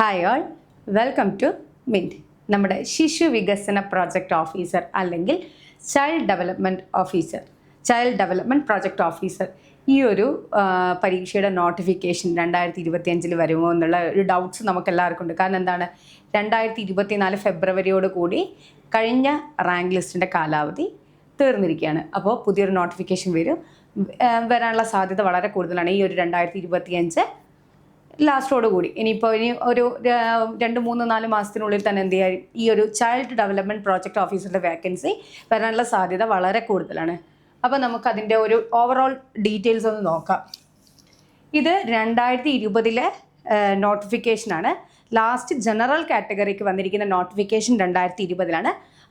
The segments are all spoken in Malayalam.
Hi all, welcome to Mint. നമ്മുടെ ശിശു വികസന പ്രോജക്റ്റ് ഓഫീസർ അല്ലെങ്കിൽ ചൈൽഡ് ഡെവലപ്മെൻറ്റ് പ്രോജക്റ്റ് ഓഫീസർ ഈ ഒരു പരീക്ഷയുടെ നോട്ടിഫിക്കേഷൻ 2025 വരുമോ എന്നുള്ള ഒരു ഡൗട്ട്സ് നമുക്കെല്ലാവർക്കും ഉണ്ട്. കാരണം എന്താണ്, 2024 ഫെബ്രുവരിയോട് കൂടി കഴിഞ്ഞ റാങ്ക് ലിസ്റ്റിൻ്റെ കാലാവധി തീർന്നിരിക്കുകയാണ്. അപ്പോൾ പുതിയൊരു നോട്ടിഫിക്കേഷൻ വരാനുള്ള സാധ്യത വളരെ കൂടുതലാണ്. ഈ ഒരു 2025 ലാസ്റ്റോട് കൂടി ഇനി ഒരു 2-3-4 മാസത്തിനുള്ളിൽ തന്നെ എന്ത് ചെയ്യാം, ഈ ഒരു ചൈൽഡ് ഡെവലപ്മെൻറ്റ് പ്രോജക്റ്റ് ഓഫീസറുടെ വേക്കൻസി വരാനുള്ള സാധ്യത വളരെ കൂടുതലാണ്. അപ്പോൾ നമുക്കതിൻ്റെ ഒരു ഓവറോൾ ഡീറ്റെയിൽസ് ഒന്ന് നോക്കാം. ഇത് 2020 നോട്ടിഫിക്കേഷനാണ്. ലാസ്റ്റ് ജനറൽ കാറ്റഗറിക്ക് വന്നിരിക്കുന്ന നോട്ടിഫിക്കേഷൻ 2020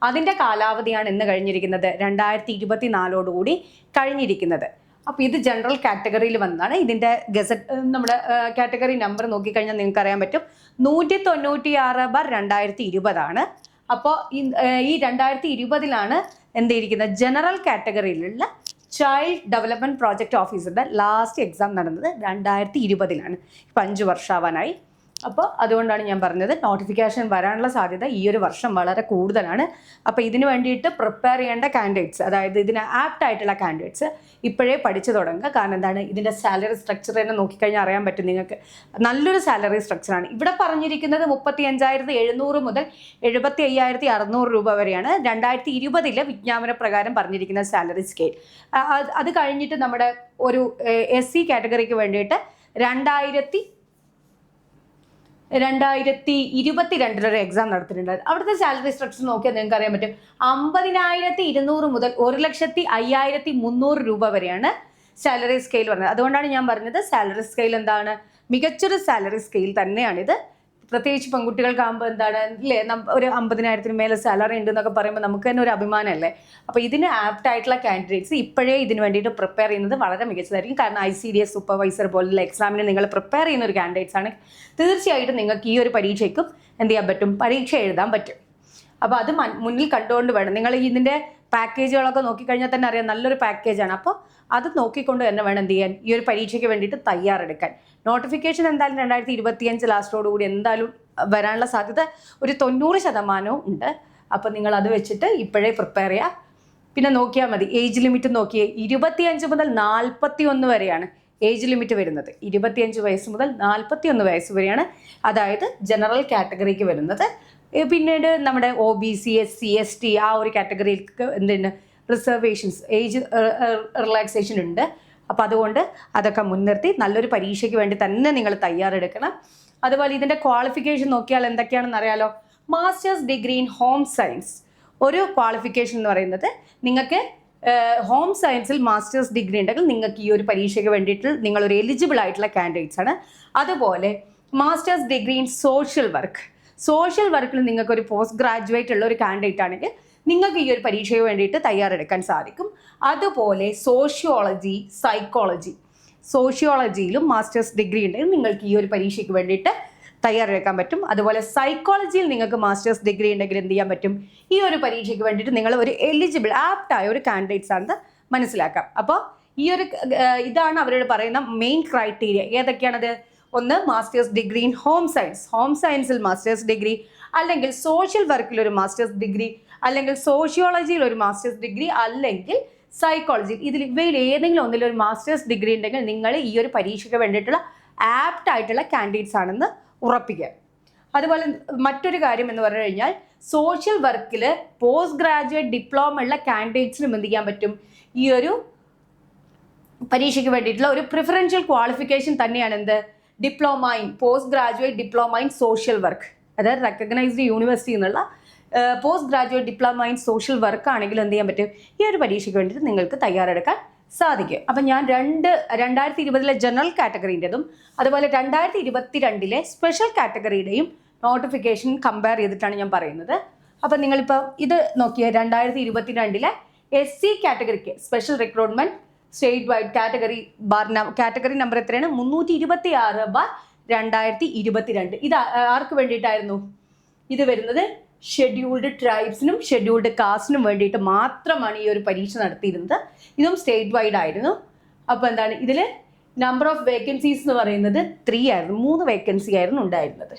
അതിൻ്റെ കാലാവധിയാണ് ഇന്ന് കഴിഞ്ഞിരിക്കുന്നത്, 2024 കൂടി കഴിഞ്ഞിരിക്കുന്നത്. അപ്പോൾ ഇത് ജനറൽ കാറ്റഗറിയിൽ വന്നതാണ്. ഇതിൻ്റെ ഗസറ്റ് നമ്മുടെ കാറ്റഗറി നമ്പർ നോക്കിക്കഴിഞ്ഞാൽ നിങ്ങൾക്ക് അറിയാൻ പറ്റും, 196/2020. അപ്പോൾ ഈ 2020 എന്ത് ചെയ്തിരിക്കുന്നത്, ജനറൽ കാറ്റഗറിയിലുള്ള ചൈൽഡ് ഡെവലപ്മെൻറ്റ് പ്രോജക്റ്റ് ഓഫീസറുടെ ലാസ്റ്റ് എക്സാം നടന്നത് 2020. ഇപ്പം 5 വർഷമാവാനായി. അപ്പോൾ അതുകൊണ്ടാണ് ഞാൻ പറഞ്ഞത് നോട്ടിഫിക്കേഷൻ വരാനുള്ള സാധ്യത ഈ ഒരു വർഷം വളരെ കൂടുതലാണ്. അപ്പോൾ ഇതിന് വേണ്ടിയിട്ട് പ്രിപ്പയർ ചെയ്യേണ്ട കാൻഡിഡേറ്റ്സ്, അതായത് ഇതിന് ആപ്റ്റ് ആയിട്ടുള്ള കാൻഡിഡേറ്റ്സ് ഇപ്പോഴേ പഠിച്ചു തുടങ്ങുക. കാരണം എന്താണ്, ഇതിൻ്റെ സാലറി സ്ട്രക്ചർ തന്നെ നോക്കിക്കഴിഞ്ഞാൽ അറിയാൻ പറ്റും നിങ്ങൾക്ക്. നല്ലൊരു സാലറി സ്ട്രക്ചറാണ് ഇവിടെ പറഞ്ഞിരിക്കുന്നത്. 35,700 മുതൽ 75,600 രൂപ വരെയാണ് 2020 വിജ്ഞാപന പ്രകാരം പറഞ്ഞിരിക്കുന്ന സാലറി സ്കെയിൽ. അത് കഴിഞ്ഞിട്ട് നമ്മുടെ ഒരു SC കാറ്റഗറിക്ക് വേണ്ടിയിട്ട് 2022 ഒരു എക്സാം നടത്തിയിട്ടുണ്ട്. അവിടുത്തെ സാലറി സ്ട്രക്ചർ നോക്കിയാൽ നിങ്ങൾക്ക് അറിയാൻ പറ്റും, 50,200 മുതൽ 1,05,300 രൂപ വരെയാണ് സാലറി സ്കെയിൽ പറഞ്ഞത്. അതുകൊണ്ടാണ് ഞാൻ പറഞ്ഞത് സാലറി സ്കെയിൽ എന്താണ്, മികച്ചൊരു സാലറി സ്കെയിൽ തന്നെയാണിത്. പ്രത്യേകിച്ച് പെൺകുട്ടികൾക്കാകുമ്പോൾ എന്താണ് അല്ലേ, ഒരു 50,000 മേലെ സാലറി ഉണ്ട് എന്നൊക്കെ പറയുമ്പോൾ നമുക്ക് തന്നെ ഒരു അഭിമാനമല്ലേ. അപ്പോൾ ഇതിന് ആപ്റ്റ് ആയിട്ടുള്ള കാൻഡിഡേറ്റ്സ് ഇപ്പോഴേ ഇതിന് വേണ്ടിയിട്ട് പ്രിപ്പയർ ചെയ്യുന്നത് വളരെ മികച്ചതായിരിക്കും. കാരണം ICDS സൂപ്പർവൈസർ പോലുള്ള എക്സാമിന് നിങ്ങൾ പ്രിപ്പയർ ചെയ്യുന്ന ഒരു കാൻഡിഡേറ്റ്സ് ആണ്, തീർച്ചയായിട്ടും നിങ്ങൾക്ക് ഈ ഒരു പരീക്ഷയ്ക്കും എന്ത് ചെയ്യാൻ പറ്റും, പരീക്ഷ എഴുതാൻ പറ്റും. അപ്പോൾ അത് മുന്നിൽ കണ്ടുകൊണ്ട് വേണം നിങ്ങൾ ഇതിൻ്റെ പാക്കേജുകളൊക്കെ നോക്കിക്കഴിഞ്ഞാൽ തന്നെ അറിയാം, നല്ലൊരു പാക്കേജാണ്. അപ്പോൾ അത് നോക്കിക്കൊണ്ട് തന്നെ വേണം എന്ത് ചെയ്യാൻ, ഈ ഒരു പരീക്ഷയ്ക്ക് വേണ്ടിയിട്ട് തയ്യാറെടുക്കാൻ. നോട്ടിഫിക്കേഷൻ എന്തായാലും 2025 ലാസ്റ്റോടുകൂടി എന്തായാലും വരാനുള്ള സാധ്യത ഒരു 90% ഉണ്ട്. അപ്പോൾ നിങ്ങൾ അത് വെച്ചിട്ട് ഇപ്പോഴേ പ്രിപ്പയർ ചെയ്യുക. പിന്നെ നോക്കിയാൽ മതി, ഏജ് ലിമിറ്റ് നോക്കിയേ, 25 മുതൽ 41 വരെയാണ് ഏജ് ലിമിറ്റ് വരുന്നത്. 25 വയസ്സ് മുതൽ 41 വയസ്സ് വരെയാണ്, അതായത് ജനറൽ കാറ്റഗറിക്ക് വരുന്നത്. പിന്നീട് നമ്മുടെ OBC SC ST ആ ഒരു കാറ്റഗറിക്ക് എന്തുണ്ട്, റിസർവേഷൻസ്, ഏജ് റിലാക്സേഷൻ ഉണ്ട്. അപ്പോൾ അതുകൊണ്ട് അതൊക്കെ മുൻനിർത്തി നല്ലൊരു പരീക്ഷയ്ക്ക് വേണ്ടി തന്നെ നിങ്ങൾ തയ്യാറെടുക്കണം. അതുപോലെ ഇതിൻ്റെ ക്വാളിഫിക്കേഷൻ നോക്കിയാൽ എന്തൊക്കെയാണെന്ന് അറിയാലോ. Masters degree in home science ഒരു ക്വാളിഫിക്കേഷൻ എന്ന് പറയുന്നത്, നിങ്ങൾക്ക് ഹോം സയൻസിൽ മാസ്റ്റേഴ്സ് ഡിഗ്രി ഉണ്ടെങ്കിൽ നിങ്ങൾക്ക് ഈ ഒരു പരീക്ഷയ്ക്ക് വേണ്ടിയിട്ട് നിങ്ങളൊരു എലിജിബിൾ ആയിട്ടുള്ള കാൻഡിഡേറ്റ്സ് ആണ്. അതുപോലെ മാസ്റ്റേഴ്സ് ഡിഗ്രി ഇൻ സോഷ്യൽ വർക്കിൽ നിങ്ങൾക്കൊരു പോസ്റ്റ് ഗ്രാജുവേറ്റ് ഉള്ള ഒരു കാൻഡിഡേറ്റ് ആണെങ്കിൽ നിങ്ങൾക്ക് ഈ ഒരു പരീക്ഷയ്ക്ക് വേണ്ടിയിട്ട് തയ്യാറെടുക്കാൻ സാധിക്കും. അതുപോലെ സോഷ്യോളജിയിലും മാസ്റ്റേഴ്സ് ഡിഗ്രി ഉണ്ടെങ്കിൽ നിങ്ങൾക്ക് ഈ ഒരു പരീക്ഷയ്ക്ക് വേണ്ടിയിട്ട് തയ്യാറെടുക്കാൻ പറ്റും. അതുപോലെ സൈക്കോളജിയിൽ നിങ്ങൾക്ക് മാസ്റ്റേഴ്സ് ഡിഗ്രി ഉണ്ടെങ്കിൽ എന്ത് ചെയ്യാൻ പറ്റും, ഈ ഒരു പരീക്ഷയ്ക്ക് വേണ്ടിയിട്ട് നിങ്ങൾ ഒരു എലിജിബിൾ ആപ്റ്റായ ഒരു കാൻഡിഡേറ്റ്സ് ആണെന്ന് മനസ്സിലാക്കാം. അപ്പോൾ ഈ ഒരു ഇതാണ് അവരോട് പറയുന്ന മെയിൻ ക്രൈറ്റീരിയ. ഏതൊക്കെയാണത്? ഒന്ന്, മാസ്റ്റേഴ്സ് ഡിഗ്രി ഇൻ ഹോം സയൻസിൽ മാസ്റ്റേഴ്സ് ഡിഗ്രി, അല്ലെങ്കിൽ സോഷ്യൽ വർക്കിൽ ഒരു മാസ്റ്റേഴ്സ് ഡിഗ്രി, അല്ലെങ്കിൽ സോഷ്യോളജിയിൽ ഒരു മാസ്റ്റേഴ്സ് ഡിഗ്രി, അല്ലെങ്കിൽ സൈക്കോളജിയിൽ. ഇവയിൽ ഏതെങ്കിലും ഒന്നിലൊരു മാസ്റ്റേഴ്സ് ഡിഗ്രി ഉണ്ടെങ്കിൽ നിങ്ങൾ ഈ ഒരു പരീക്ഷയ്ക്ക് വേണ്ടിയിട്ടുള്ള ആപ്റ്റ് ആയിട്ടുള്ള കാൻഡിഡേറ്റ്സ് ആണെന്ന് ഉറപ്പിക്കുക. അതുപോലെ മറ്റൊരു കാര്യം എന്ന് പറഞ്ഞു കഴിഞ്ഞാൽ, സോഷ്യൽ വർക്കിൽ പോസ്റ്റ് ഗ്രാജുവേറ്റ് ഡിപ്ലോമ ഉള്ള കാൻഡിഡേറ്റ്സിനും എന്ത് ചെയ്യാൻ പറ്റും, ഈ ഒരു പരീക്ഷയ്ക്ക് വേണ്ടിയിട്ടുള്ള ഒരു പ്രിഫറൻഷ്യൽ ക്വാളിഫിക്കേഷൻ തന്നെയാണ് എന്ത്, post graduate diploma in social work. അതായത് റെക്കഗ്നൈസ്ഡ് യൂണിവേഴ്സിറ്റി എന്നുള്ള post graduate diploma in social work ആണെങ്കിൽ എന്ത് ചെയ്യാൻ പറ്റും, ഈ ഒരു പരീക്ഷയ്ക്ക് വേണ്ടിയിട്ട് നിങ്ങൾക്ക് തയ്യാറെടുക്കാൻ സാധിക്കും. അപ്പം ഞാൻ 2020 ജനറൽ കാറ്റഗറീൻ്റെതും അതുപോലെ 2022 സ്പെഷ്യൽ കാറ്റഗറിയുടെയും നോട്ടിഫിക്കേഷൻ കമ്പയർ ചെയ്തിട്ടാണ് ഞാൻ പറയുന്നത്. അപ്പം നിങ്ങളിപ്പോൾ ഇത് നോക്കിയ 2022 SC കാറ്റഗറിക്ക് special recruitment state wide category number എത്രയാണ്, 326/2022. ഇത് ആർക്ക് വേണ്ടിയിട്ടായിരുന്നു? ഇത് വരുന്നത് ഷെഡ്യൂൾഡ് ട്രൈബ്സിനും ഷെഡ്യൂൾഡ് കാസ്റ്റിനും വേണ്ടിയിട്ട് മാത്രമാണ് ഈ ഒരു പരീക്ഷ നടത്തിയിരുന്നത്. ഇതും സ്റ്റേറ്റ് വൈഡ് ആയിരുന്നു. അപ്പോൾ എന്താണ്, ഇതിൽ നമ്പർ ഓഫ് വേക്കൻസീസ് എന്ന് പറയുന്നത് 3 ആയിരുന്നു. 3 വേക്കൻസി ആയിരുന്നു ഉണ്ടായിരുന്നത്.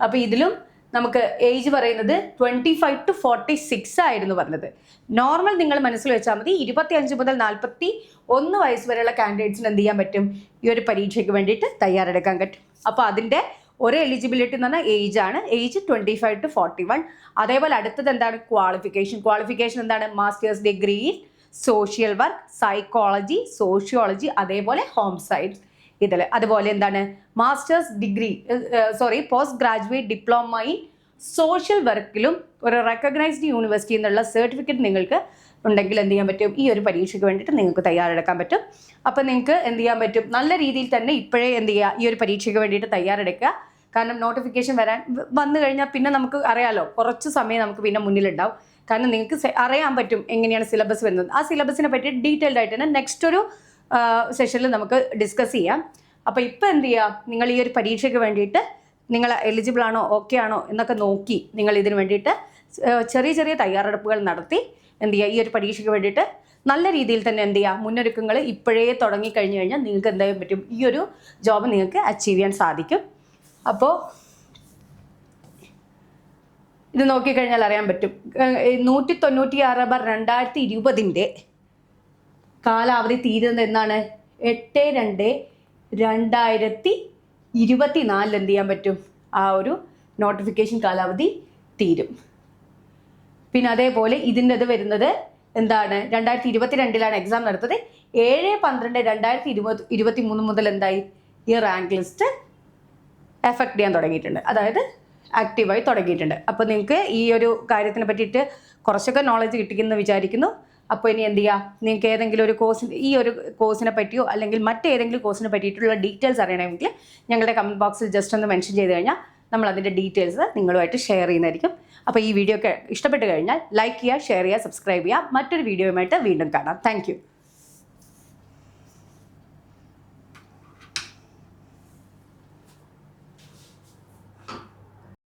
അപ്പോൾ ഇതിലും നമുക്ക് ഏജ് പറയുന്നത് 25 to 46 ആയിരുന്നു പറഞ്ഞത്. നോർമൽ നിങ്ങൾ മനസ്സിൽ വെച്ചാൽ മതി. 25 മുതൽ 41 വയസ്സ് വരെയുള്ള കാൻഡിഡേറ്റ്സിന് എന്ത് ചെയ്യാൻ പറ്റും? ഈ ഒരു പരീക്ഷയ്ക്ക് വേണ്ടിയിട്ട് തയ്യാറെടുക്കാൻ പറ്റും. അപ്പോൾ അതിൻ്റെ ഒരു എലിജിബിലിറ്റി എന്ന് പറഞ്ഞാൽ ഏജ് ആണ്. Age 25 to 41. അതേപോലെ അടുത്തത് എന്താണ്? ക്വാളിഫിക്കേഷൻ എന്താണ്? Masters degree in social work, psychology, sociology, അതേപോലെ ഹോം സയൻസ് ഇതിൽ. അതുപോലെ എന്താണ്? Masters degree post graduate diploma in social വർക്കിലും ഒരു റെക്കഗ്നൈസ്ഡ് യൂണിവേഴ്സിറ്റി എന്നുള്ള സർട്ടിഫിക്കറ്റ് നിങ്ങൾക്ക് ഉണ്ടെങ്കിൽ എന്ത് ചെയ്യാൻ പറ്റും? ഈ ഒരു പരീക്ഷയ്ക്ക് വേണ്ടിയിട്ട് നിങ്ങൾക്ക് തയ്യാറെടുക്കാൻ പറ്റും. അപ്പോൾ നിങ്ങൾക്ക് എന്ത് ചെയ്യാൻ പറ്റും? നല്ല രീതിയിൽ തന്നെ ഇപ്പോഴേ എന്ത് ചെയ്യുക? ഈ ഒരു പരീക്ഷയ്ക്ക് വേണ്ടിയിട്ട് തയ്യാറെടുക്കുക. കാരണം നോട്ടിഫിക്കേഷൻ വന്നു കഴിഞ്ഞാൽ പിന്നെ നമുക്ക് അറിയാലോ, കുറച്ച് സമയം നമുക്ക് പിന്നെ മുന്നിലുണ്ടാവും. കാരണം നിങ്ങൾക്ക് അറിയാൻ പറ്റും എങ്ങനെയാണ് സിലബസ് വരുന്നത്. ആ സിലബസിനെ പറ്റി ഡീറ്റെയിൽഡ് ആയിട്ട് തന്നെ നെക്സ്റ്റ് ഒരു സെഷനിൽ നമുക്ക് ഡിസ്കസ് ചെയ്യാം. അപ്പോൾ ഇപ്പോൾ എന്ത് ചെയ്യുക? നിങ്ങൾ ഈ ഒരു പരീക്ഷയ്ക്ക് വേണ്ടിയിട്ട് നിങ്ങൾ എലിജിബിൾ ആണോ, ഓക്കെ ആണോ എന്നൊക്കെ നോക്കി നിങ്ങൾ ഇതിന് വേണ്ടിയിട്ട് ചെറിയ ചെറിയ തയ്യാറെടുപ്പുകൾ നടത്തി എന്ത് ചെയ്യുക? ഈ ഒരു പരീക്ഷയ്ക്ക് വേണ്ടിയിട്ട് നല്ല രീതിയിൽ തന്നെ എന്ത് ചെയ്യുക? മുന്നൊരുക്കങ്ങൾ ഇപ്പോഴേ തുടങ്ങിക്കഴിഞ്ഞ് കഴിഞ്ഞാൽ നിങ്ങൾക്ക് എന്ത് ചെയ്യാൻ പറ്റും? ഈ ഒരു ജോബ് നിങ്ങൾക്ക് അച്ചീവ് ചെയ്യാൻ സാധിക്കും. അപ്പോൾ ഇത് നോക്കിക്കഴിഞ്ഞാൽ അറിയാൻ പറ്റും. 196/2020 കാലാവധി തീരുന്നത് എന്നാണ്? 8/2/2024 എന്ത് ചെയ്യാൻ പറ്റും? ആ ഒരു നോട്ടിഫിക്കേഷൻ കാലാവധി തീരും. പിന്നെ അതേപോലെ ഇതിൻ്റെ ഇത് വരുന്നത് എന്താണ്? 2022 എക്സാം നടത്തത്. 7/12/2023 മുതൽ എന്തായി? ഈ റാങ്ക് ലിസ്റ്റ് എഫക്ട് ചെയ്യാൻ തുടങ്ങിയിട്ടുണ്ട്, അതായത് ആക്റ്റീവായി തുടങ്ങിയിട്ടുണ്ട്. അപ്പോൾ നിങ്ങൾക്ക് ഈ ഒരു കാര്യത്തിനെ പറ്റിയിട്ട് കുറച്ചൊക്കെ നോളജ് കിട്ടിയെന്ന് വിചാരിക്കുന്നു. അപ്പോൾ ഇനി എന്ത് ചെയ്യുക? നിങ്ങൾക്ക് ഏതെങ്കിലും ഒരു ഈ ഒരു കോഴ്സിനെ പറ്റിയോ അല്ലെങ്കിൽ മറ്റേതെങ്കിലും കോഴ്സിനെ പറ്റിയിട്ടുള്ള ഡീറ്റെയിൽസ് അറിയണമെങ്കിൽ ഞങ്ങളുടെ കമൻറ്റ് ബോക്സിൽ ജസ്റ്റ് ഒന്ന് മെൻഷൻ ചെയ്ത് കഴിഞ്ഞാൽ നമ്മൾ അതിൻ്റെ ഡീറ്റെയിൽസ് നിങ്ങളുമായിട്ട് ഷെയർ ചെയ്യുന്നതായിരിക്കും. അപ്പോൾ ഈ വീഡിയോ ഒക്കെ ഇഷ്ടപ്പെട്ട് കഴിഞ്ഞാൽ ലൈക്ക് ചെയ്യുക, ഷെയർ ചെയ്യുക, സബ്സ്ക്രൈബ് ചെയ്യുക. മറ്റൊരു വീഡിയോയുമായിട്ട് വീണ്ടും കാണാം. താങ്ക്